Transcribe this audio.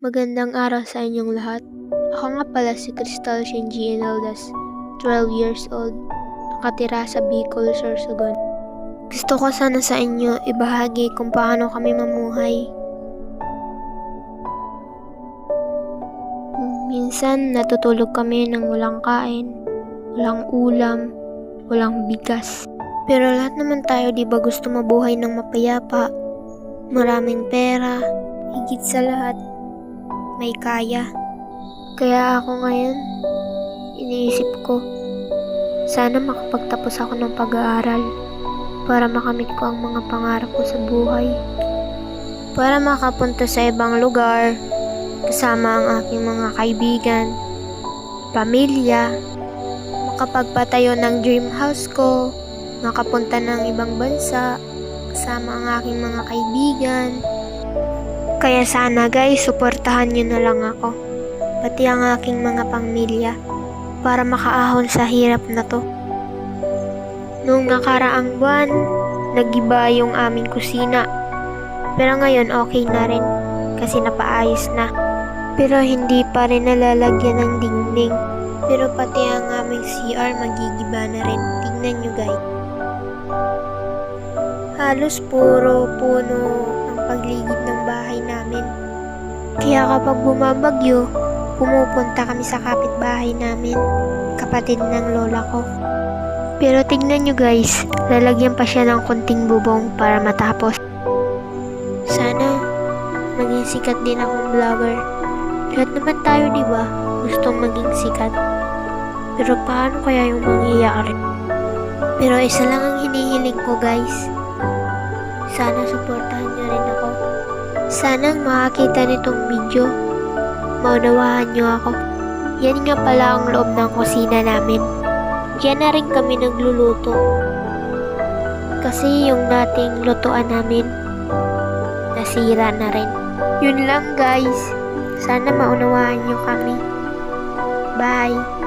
Magandang araw sa inyong lahat. Ako nga pala si Crystal Shinji Enaldas, 12 years old, nakatira sa Bicol, Sorsogon. Gusto ko sana sa inyo ibahagi kung paano kami mamuhay. Minsan natutulog kami ng walang kain, walang ulam, walang bigas. Pero lahat naman tayo di ba gusto mabuhay ng mapayapa, maraming pera, higit sa lahat, may kaya. Kaya ako ngayon, iniisip ko, sana makapagtapos ako ng pag-aaral para makamit ko ang mga pangarap ko sa buhay. Para makapunta sa ibang lugar, kasama ang aking mga kaibigan, pamilya, makapagpatayo ng dream house ko, makapunta ng ibang bansa, kasama ang aking mga kaibigan. Kaya sana guys, suportahan nyo na lang ako, pati ang aking mga pamilya, para makaahon sa hirap na to. Noong nakaraang buwan, nagiba yung aming kusina. Pero ngayon okay na rin, kasi napaayos na. Pero hindi pa rin nalalagyan ng dingding. Pero pati ang aming CR magigiba na rin. Tingnan nyo guys. Halos puro puno ang paligid ng bahay namin. Kaya kapag bumabagyo, pumupunta kami sa kapitbahay namin, kapatid ng lola ko. Pero tignan nyo guys, lalagyan pa siya ng konting bubong para matapos. Sana maging sikat din akong vlogger. Lahat naman tayo diba, gustong maging sikat. Pero paano kaya yung mangyayari? Pero isa lang ang hinihiling ko guys. Sana suportahan nyo rin ako. Sana makakita nitong video, maunawahan nyo ako. Yan nga pala ang loob ng kusina namin. Diyan na rin kami nagluluto. Kasi yung dating lutuan namin, nasira na rin. Yun lang guys. Sana maunawahan nyo kami. Bye!